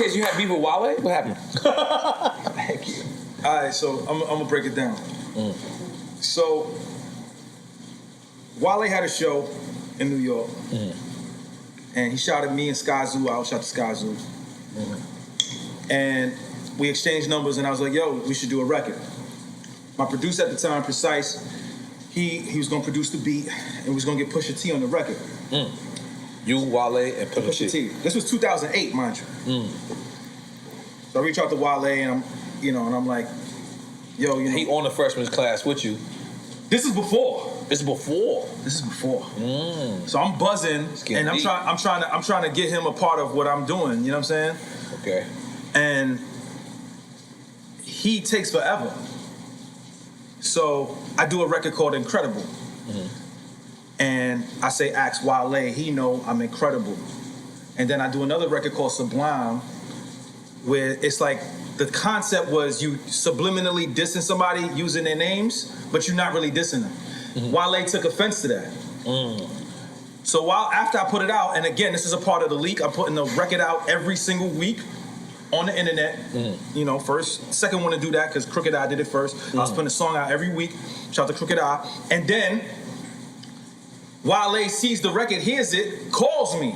case, you had beef with Wale? What happened? Thank you. All right, so I'm gonna break it down. So Wale had a show in New York, and he shouted me and Sky Zoo out. Shout to Sky Zoo, and we exchanged numbers. And I was like, "Yo, we should do a record." My producer at the time, Precise, he was gonna produce the beat, and we was gonna get Pusha T on the record. You, Wale, and Pusha T. This was 2008, mind you. So I reach out to Wale, and I'm like, yo, he on the freshman's class with you. This is before. This is before. So I'm buzzing, and I'm trying to get him a part of what I'm doing. You know what I'm saying? Okay. And he takes forever. So I do a record called Incredible. And I say, ask Wale, he know I'm incredible. And then I do another record called Sublime, where it's like the concept was you subliminally dissing somebody using their names, but you're not really dissing them. Wale took offense to that. So after I put it out, and again, this is a part of the leak, I'm putting the record out every single week on the internet. Second one to do that, because Crooked Eye did it first. I was putting a song out every week. Shout out to Crooked Eye. And then Wale sees the record, hears it, calls me.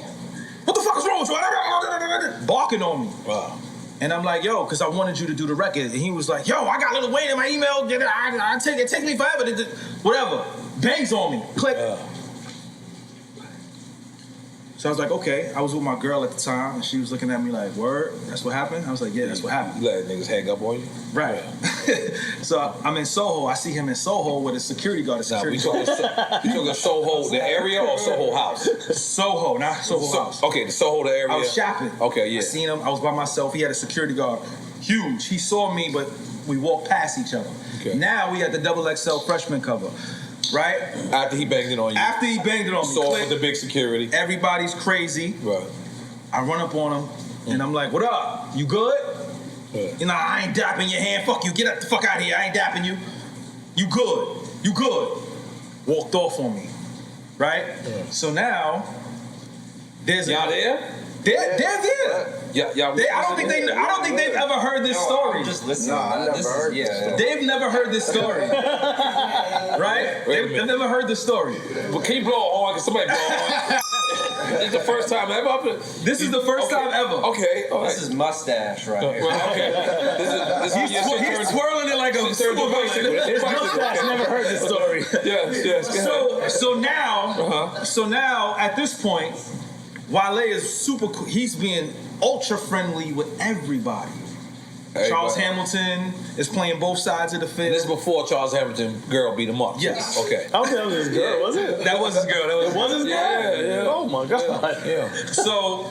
What the fuck is wrong with you? Barking on me. Wow. And I'm like, yo, because I wanted you to do the record. And he was like, yo, I got Lil Wayne in my email. It take me forever. Whatever. Bangs on me. Click. So I was like, okay. I was with my girl at the time, and she was looking at me like, word? That's what happened? I was like, yeah, that's what happened. You let niggas hang up on you? Right. So I'm in Soho. I see him in Soho with a security guard. You talking Soho, the area, or Soho House? Soho, not Soho House. Okay, the Soho, the area. I was shopping. Okay, yeah. I seen him. I was by myself. He had a security guard. Huge. He saw me, but we walked past each other. Okay. Now we at the XXL freshman cover. Right? After he banged it on you. After he banged it on me. Saw with the big security. Everybody's crazy. Right. I run up on him, and I'm like, what up? You good? You know, I ain't dapping your hand. Fuck you. Get the fuck out of here. I ain't dapping you. You good. You good. Walked off on me. Right? Yeah. So now, there's y'all there? They're there. Yeah, I don't think they've ever heard this story. I'm just listening. No, I never heard this story. They've never heard this story. Right? They've never heard this story. But can you blow on? Can somebody blow on? This is the first time ever? This is the first time ever. Okay. All right. This is mustache right here. Okay. He's twirling it like a supervisor. His mustache never heard this story. Yes. So now, at this point, Wale is super cool. He's being ultra friendly with everybody. Charles Hamilton is playing both sides of the field. This is before Charles Hamilton girl beat him up. Yes. Okay. I don't think that was his girl, was it? That was his girl. It was his girl? Yeah. Oh my God. Yeah. So,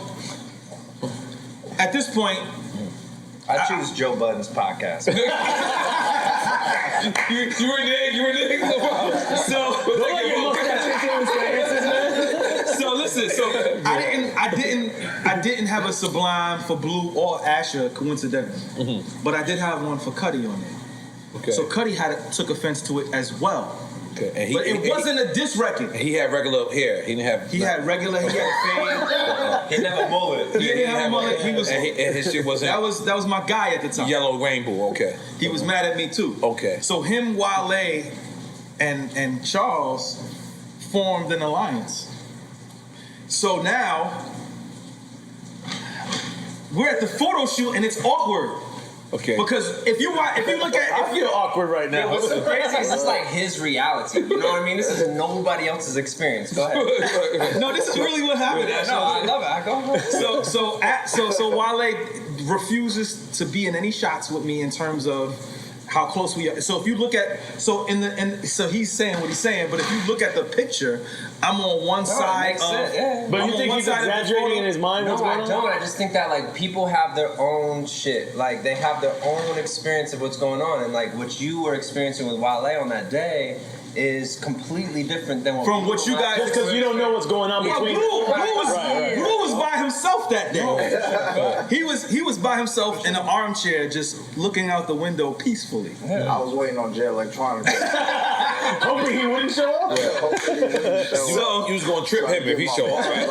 at this point, I choose Joe Budden's podcast. You were nigga. So listen. So I didn't have a Sublime for Blue or Asher coincidentally, but I did have one for Cudi on there. Okay. So Cudi took offense to it as well. Okay. But it wasn't a diss record. He had regular hair. He didn't have. He had regular. He had fade. He never mullet. He didn't have a mullet. He was. And his shit wasn't. That was my guy at the time. Yellow Rainbow. Okay. He was mad at me too. Okay. So him, Wale, and Charles formed an alliance. So now we're at the photo shoot and it's awkward. Okay. Because if you look at, I feel awkward right now. What's so crazy is it's like his reality. You know what I mean? This is nobody else's experience. Go ahead. No, this is really what happened. No, I love it. I go ahead. So Wale refuses to be in any shots with me in terms of how close we are. So if you look at, so he's saying what he's saying, but if you look at the picture, I'm on one side of. But you think he's exaggerating in his mind? No, what's going I don't. I just think that like people have their own shit. Like they have their own experience of what's going on, and like what you were experiencing with Wale on that day is completely different than what you guys. Just because you don't know what's going on between. Blue was by himself that day. He was by himself in an armchair, just looking out the window peacefully. I was waiting on Jay Electronica. Hoping he wouldn't show up. So You was gonna trip him if he showed up, right?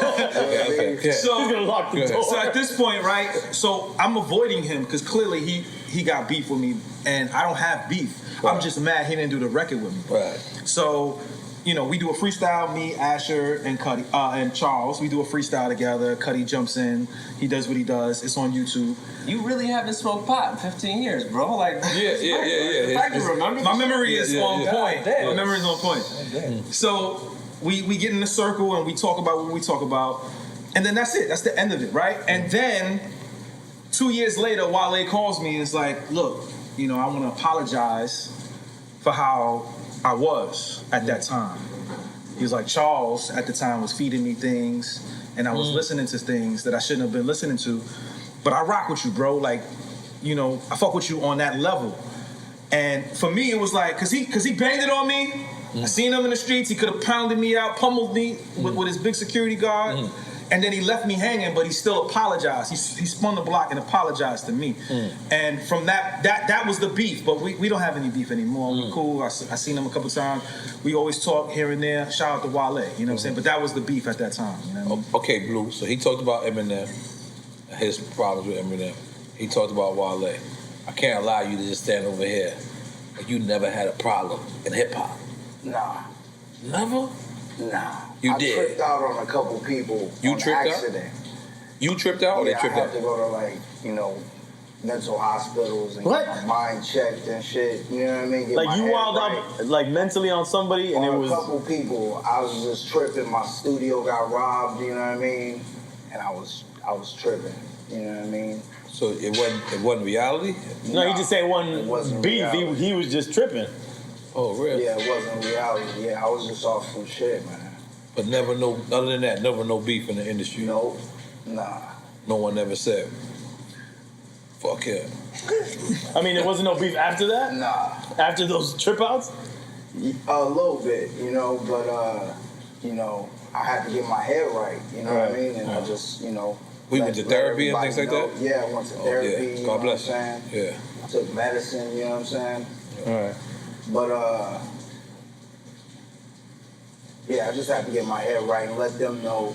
Okay. So, He's gonna lock the door. so at this point, right? So I'm avoiding him because clearly he got beef with me, and I don't have beef. Right. I'm just mad he didn't do the record with me. Right. So, you know, we do a freestyle, me, Asher, and Cuddy, and Charles. We do a freestyle together. Cuddy jumps in. He does what he does. It's on YouTube. You really haven't smoked pot in 15 years, bro. Like, Yeah. The fact you remember My memory is on point. damn. My memory is on point. So we get in the circle and we talk about what we talk about, and then that's it. That's the end of it, right? And then 2 years later, Wale calls me and is like, "Look, you know, I want to apologize for how I was at that time." He was like, "Charles at the time was feeding me things, and I was listening to things that I shouldn't have been listening to. But I rock with you, bro. Like, you know, I fuck with you on that level." And for me, it was like, cause he banged it on me. I seen him in the streets. He could have pounded me out, pummeled me with his big security guard. And then he left me hanging, but he still apologized. He spun the block and apologized to me. And from that was the beef. But we don't have any beef anymore. We're cool. I seen him a couple times. We always talk here and there. Shout out to Wale. You know what I'm saying? But that was the beef at that time. You know what I mean? Okay, Blue. So he talked about Eminem, his problems with Eminem. He talked about Wale. I can't allow you to just stand over here. Like you never had a problem in hip hop. Nah. Never? Nah. You I did? tripped out on a couple people You on tripped out? accident. You tripped out or Yeah, they tripped I had out? to go to like, you know, mental hospitals and What? get my mind checked and shit. You know what I mean? Get Like my you head wild right. out like mentally on somebody, and On it a was couple people, I was just tripping. My studio got robbed. You know what I mean? And I was tripping. You know what I mean? So it wasn't reality? no. He just saying it one wasn't beef. reality. He was just tripping. Oh, really? Yeah, it wasn't reality. Yeah, I was just off some shit, man. But never no, other than that, never no beef in the industry. Nope. Nah. No one ever said, fuck him. I mean, there wasn't no beef after that. Nah. After those trip outs. A little bit, you know, but you know, I had to get my head right, you know what I mean? And I just, you know, We went to therapy and things like that? Yeah, I went to therapy, yeah. you God know bless what I'm you. saying? Yeah. Took medicine, you know what I'm saying? All right. But yeah, I just had to get my head right and let them know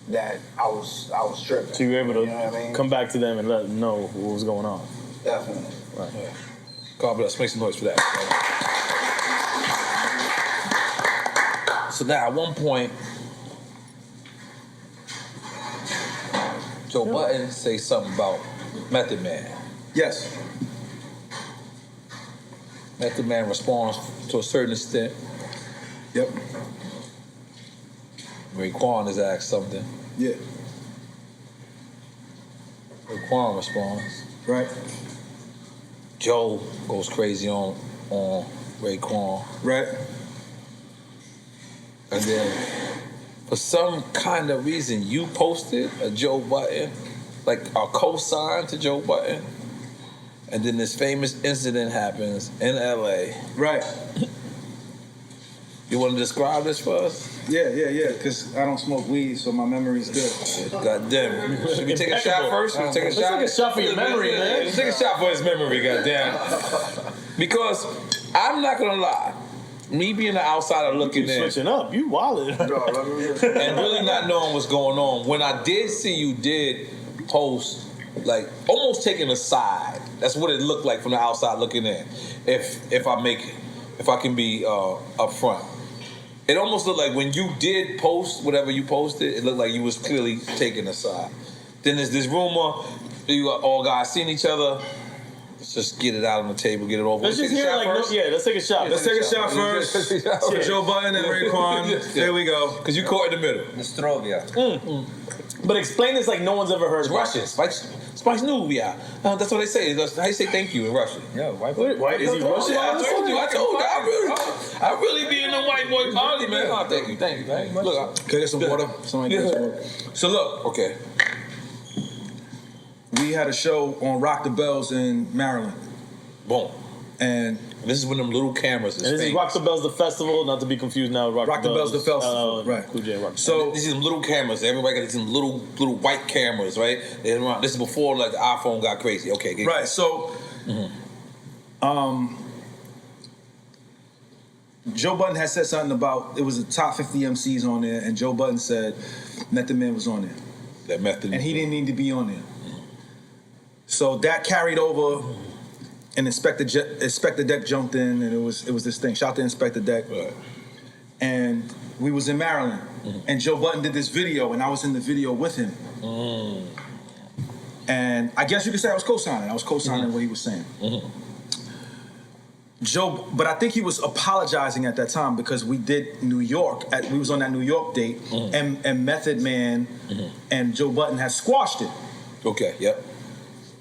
that I was tripping. So you were able to you know what I mean? come back to them and let them know what was going on. Definitely. Right. Yeah. God bless. Make some noise for that. So now, at one point, Joe Budden say something about Method Man. Yes. Method Man responds to a certain extent. Yep. Raekwon is asked something. Yeah. Raekwon responds. Right. Joe goes crazy on Raekwon. Right. And then, for some kind of reason, you posted a Joe Budden, like a co-sign to Joe Budden. And then this famous incident happens in LA. Right. You want to describe this for us? Yeah, because I don't smoke weed, so my memory's good. God damn it. Should we take a shot first? Should we take a shot? Let's take a shot for your memory, man. Let's take a shot for his memory, goddamn. Because I'm not gonna lie, me being the outsider looking in Switching up, you wildin'. and really not knowing what's going on, when I did see you did post, like almost taking a side. That's what it looked like from the outside looking in. If I can be upfront. It almost looked like when you did post whatever you posted, it looked like you was clearly taking a side. Then there's this rumor, you all guys seeing each other. Let's just get it out on the table, get it over. Let's just take a hear shot like first. let's take a shot. Let's take a shot first for Joe Budden and Raekwon. There we go. Because you caught in the middle. Nostrovia. But explain this like no one's ever heard It's of. Russian. Spice Nubia. That's what they say. That's how you say thank you in Russian. Yeah, white Wait, is he Russian? I told you. I really be in the white boy party, man. Oh, thank you. Look, Can I get some water? Somebody get some water. So look, okay. we had a show on Rock the Bells in Maryland. Boom. And this is when them little cameras is And this is famous. Rock the Bells the festival, not to be confused now with Rock the Bells the festival, right. Cool J Rock. So these are them little cameras. Everybody got these little white cameras, right? This is before like the iPhone got crazy. Okay. Joe Budden had said something about it was a top 50 MCs on there, and Joe Budden said Method Man was on there. That Method, and he didn't need to be on there. So that carried over, and Inspector Deck jumped in, and it was this thing. Shout out to Inspector Deck. Right. And we was in Maryland, and Joe Budden did this video, and I was in the video with him. And I guess you could say I was co-signing. I was co-signing what he was saying. Joe, but I think he was apologizing at that time because we did New York. We was on that New York date, and Method Man and Joe Budden had squashed it. Okay. Yep.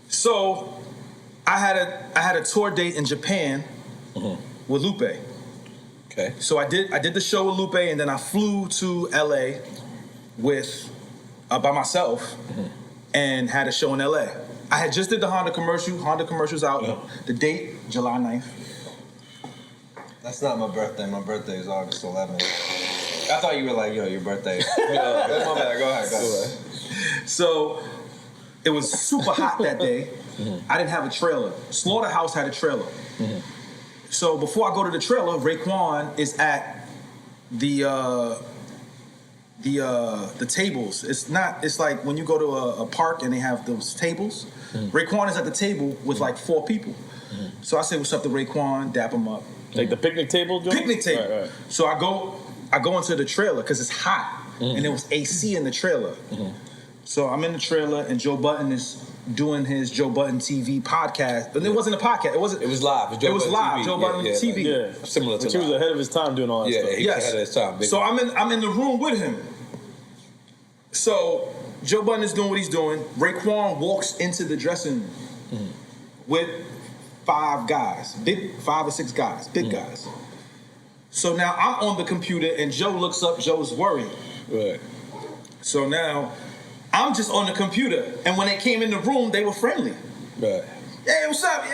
So I had a tour date in Japan with Lupe. Okay. So I did the show with Lupe, and then I flew to LA with by myself and had a show in LA. I had just did the Honda commercial. Honda commercial's out. The date, July 9th. That's not my birthday. My birthday is August 11th. I thought you were like, yo, your birthday. That's my bad. Go ahead. So it was super hot that day. I didn't have a trailer. Slaughterhouse had a trailer. So before I go to the trailer, Raekwon is at the tables. It's like when you go to a park and they have those tables. Raekwon is at the table with like 4 people. So I say, what's up to Raekwon, dap him up. Like the picnic table joint? Picnic table. Right. So I go into the trailer because it's hot and there was AC in the trailer. So I'm in the trailer and Joe Budden is doing his Joe Budden TV podcast. But it wasn't a podcast. It was live. It was live. Joe Budden TV. Yeah. Similar to he was ahead of his time doing all that stuff. He was ahead of his time. So I'm in the room with him. So Joe Budden is doing what he's doing. Raekwon walks into the dressing room with 5 guys, 5 or 6 guys, big guys. So now I'm on the computer and Joe looks up. Joe's worried. Right. So now I'm just on the computer, and when they came in the room, they were friendly. Right. Hey, what's up?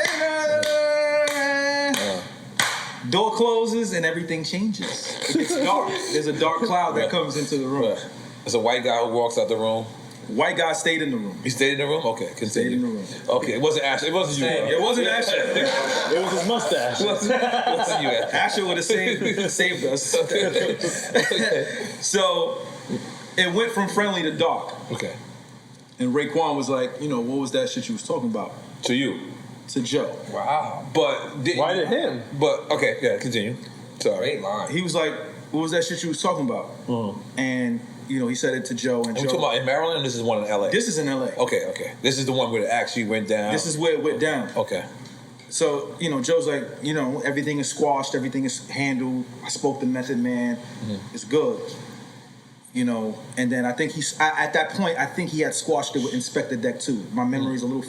Door closes and everything changes. It gets dark. There's a dark cloud that comes into the room. Right. There's a white guy who walks out the room. White guy stayed in the room. He stayed in the room? Okay, continue. Stayed in the room. Okay, it wasn't Asher. It wasn't you. It wasn't Asher. It was his mustache. It wasn't you, Asher. Asher would have saved us. So it went from friendly to dark. Okay. And Raekwon was like, what was that shit you was talking about? To you. To Joe. Wow. But why to him? But okay, yeah, continue. Sorry. Great line. He was like, what was that shit you was talking about? And he said it to Joe. And Are we Joe, talking about in Maryland? Or this is one in LA. This is in LA. Okay. This is the one where it actually went down. This is where it went down. Okay. So, Joe's like, everything is squashed, everything is handled. I spoke to Method Man. It's good. And then I think at that point, I think he had squashed it with Inspector Deck too. My memory's a little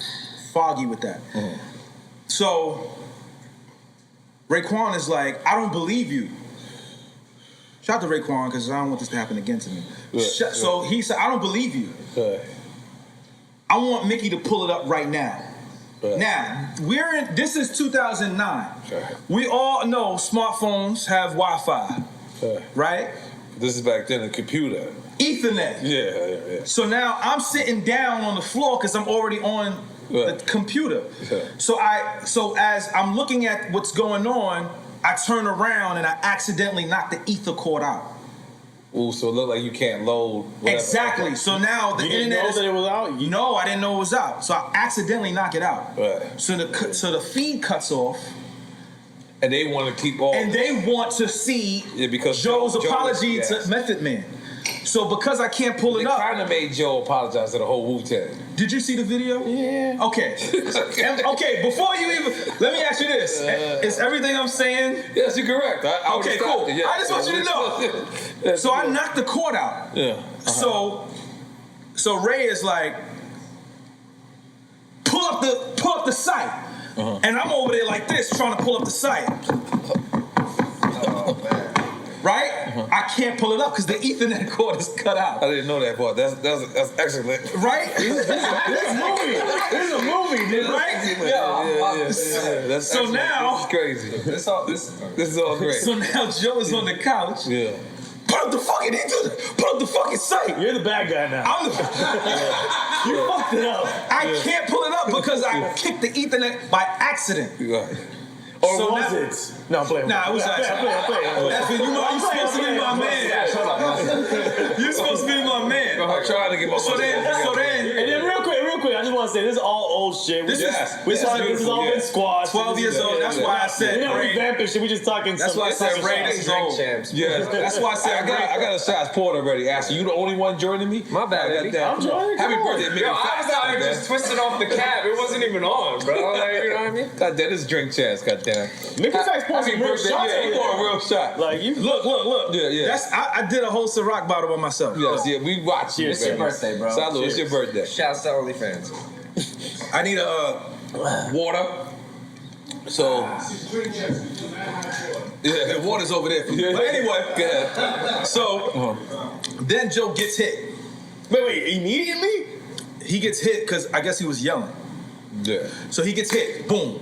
foggy with that. So, Raekwon is like, I don't believe you. Shout out to Raekwon, because I don't want this to happen again to me. So he said, I don't believe you. I want Mickey to pull it up right now. Now, this is 2009. We all know smartphones have Wi-Fi, right? This is back then, a computer. Ethernet. Yeah. So now I'm sitting down on the floor because I'm already on the computer. So as I'm looking at what's going on, I turn around and I accidentally knock the ether cord out. Ooh, so it looked like you can't load. Whatever. Exactly. So now the You internet didn't know that it was out? No, I didn't know it was out. So I accidentally knock it out. Right. So the feed cuts off. And they want to keep all. And they want to see because Joe's Joe apology to Method Man. So because I can't pull it up. They kind of made Joe apologize to the whole Wu-Tang. Did you see the video? Yeah. Okay. Okay, before you even, let me ask you this. Is everything I'm saying? Yes, you're correct. Okay, cool. Yeah. I just want you to know. So I knocked the cord out. Yeah. So Ray is like, pull up the site. And I'm over there like this, trying to pull up the site. Right? I can't pull it up because the Ethernet cord is cut out. I didn't know that part. That's excellent. Right? This is a movie, dude. Right? Yeah. That's so excellent. now This is crazy. This is all great. So now Joe is on the couch. Yeah. Put up the fucking site. You're the bad guy now. You fucked it up. I can't pull it up because I kicked the Ethernet by accident. Right. Or So was now- it? No, I'm playing. Nah, it was I'm actually. playing. Effie, you know, you're supposed to be my man. You're supposed to be my man. I'm trying to get my So then, And then real quick, I just want to say this is all old shit. This is- this has all been squashed. 12 years old. That's why I said. We're not revamping shit. We just talking. That's why I said ratings Drink old. champs. Yeah, That's why I said I got a shots poured already. Ashley, you the only one joining me? My bad, I got Eddie. that. I'm joining. Happy Come on. birthday, Yo, Mickey I was out here just twisting off the cab. It wasn't even on, bro. Like, you know what I mean? God damn, this is drink chance, god damn. Mickey Factz poured some real shots. Yeah, he poured a real shot. Like you. Look. Yeah. That's I did a whole Ciroc bottle by myself. Yes, yeah, we watched you. It's your birthday, bro. Salud, it's your birthday. Shouts to OnlyFans. I need a Water. So, yeah, the water's over there for you. But anyway, go ahead. so then Joe gets hit. Wait, immediately? He gets hit because I guess he was yelling. Yeah. So he gets hit. Boom.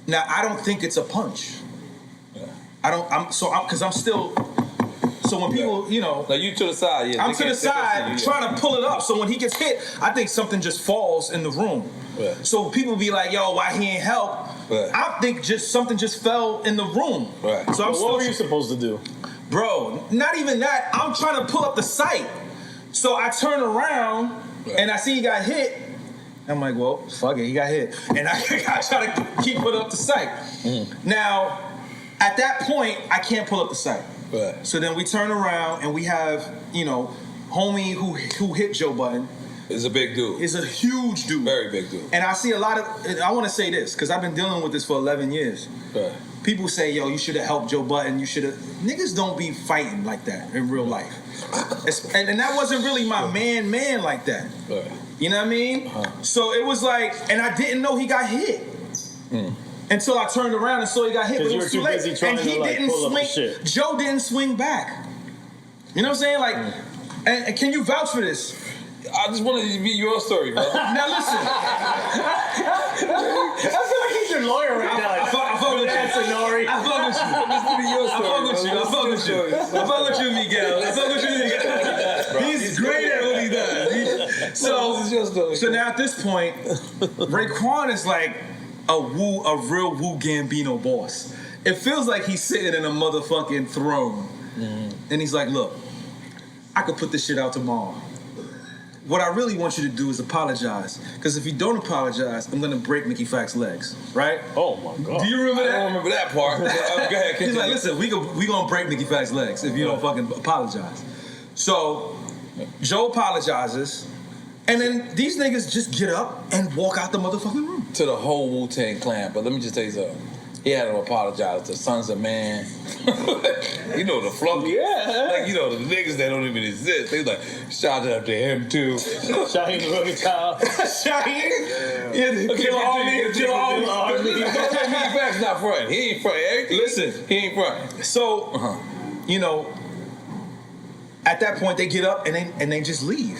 Now I don't think it's a punch. Because I'm still. So when people, you know, Now you to the side, yeah. I'm they to the can't- they can't side see you, yeah. trying to pull it up. So when he gets hit, I think something just falls in the room. Right. So people be like, "Yo, why he ain't help?" Right. I think just something just fell in the room. Right. So I'm What still, were you supposed to do? bro. Not even that. I'm trying to pull up the site. So I turn around and I see he got hit. I'm like, well, fuck it, he got hit, and I try to keep putting up the site. Now, at that point, I can't pull up the site. Right. So then we turn around and we have, you know, homie who hit Joe Budden It's a big dude. is a huge dude. Very big dude. And I see a lot of, and I want to say this, because I've been dealing with this for 11 years. Right. People say, yo, you should have helped Joe Budden. You should have. Niggas don't be fighting like that in real life. And that wasn't really my man like that. Right. You know what I mean? So it was like, and I didn't know he got hit. Until I turned around and saw he got hit, but 'Cause it you was were too too late. busy trying And he to, like, didn't pull up the swing. shit. Joe didn't swing back. You know what I'm saying? Like, and can you vouch for this? I just wanted to be your story, bro. Now listen, I feel like he's your lawyer right now. I fuck with you. That's N.O.R.E. I fuck with you. This to be your I story. fuck with you. I fuck with you. I fuck with you, Miguel. I fuck with you, Miguel. He's great at what he does. This is your story. So now at this point, Raekwon is like a real Wu Gambino boss. It feels like he's sitting in a motherfucking throne, and he's like, "Look, I could put this shit out tomorrow. What I really want you to do is apologize, because if you don't apologize, I'm gonna break Nicki Factz' legs, right?" Oh my god. Do you remember I that? don't remember that part. Go ahead, He's continue. like, listen, we gonna break Nicki Factz' legs if you don't fucking apologize. So Joe apologizes, and then these niggas just get up and walk out the motherfucking room. To the whole Wu-Tang clan, but let me just tell you something. He had to apologize to Sons of Man. You know the flunky. Yeah. Like, you know, the niggas that don't even exist. They like, shout out to him too. Shaheen Rugged Child. Shaheen, yeah, Killer Army, Killer Army. Mickey Factz not front. He ain't front. Everything. Listen. He ain't front. So, you know, at that point they get up and they just leave,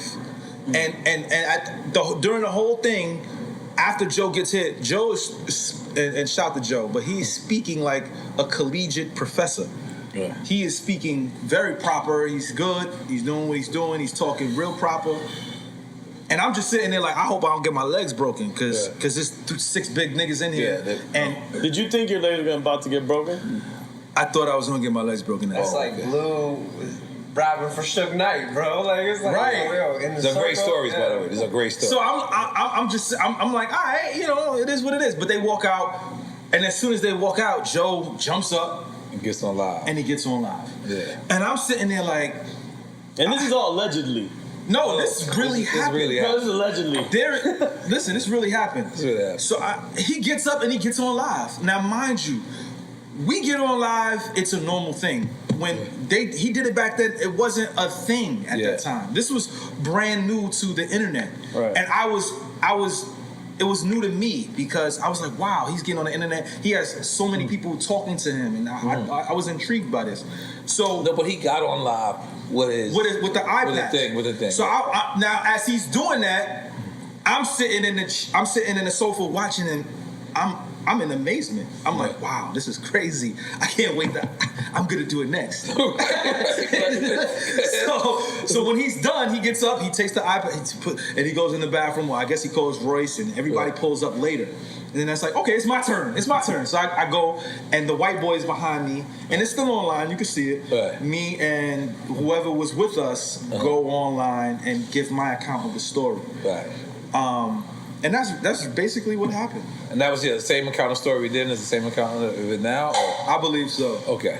and during the whole thing, after Joe gets hit, Joe is and shout to Joe, but he's speaking like a collegiate professor. Yeah. He is speaking very proper. He's good. He's doing what he's doing. He's talking real proper. And I'm just sitting there like, I hope I don't get my legs broken, because there's 6 big niggas in here. Yeah, and Did you think your legs were about to get broken? I thought I was gonna get my legs broken. That's like Blue rapping for Suge Knight, bro. Like, it's like, Right. yo, in the These are great circle, stories, by yeah. the way. These are great stories. So I'm like, all right, you know, it is what it is. But they walk out, and as soon as they walk out, Joe jumps up It gets on live. and he gets on live. Yeah. And I'm sitting there like, And this is all allegedly. no, this really happened. This really No, happened. this is allegedly. Listen, this really happened. This really happened. So he gets up and he gets on live. Now, mind you, we get on live, it's a normal thing. When he did it back then, it wasn't a thing at that time. This was brand new to the internet. Right. And it was new to me, because I was like, wow, he's getting on the internet. He has so many people talking to him, and I was intrigued by this. So No, but he got on live with his with the iPad. With the thing. So now, as he's doing that, I'm sitting in the sofa watching him, I'm in amazement. I'm like, wow, this is crazy. I can't wait I'm gonna do it next. so when he's done, he gets up, he takes the iPad, and he goes in the bathroom. Well, I guess he calls Royce, and everybody pulls up later. And then that's like, okay, it's my turn. So I go, and the white boy is behind me, and it's still online. You can see it. Right. Me and whoever was with us go online and give my account of the story. Right. And that's basically what happened. And that was the same account of story we did, and it's the same account of it now? Or? I believe so. Okay.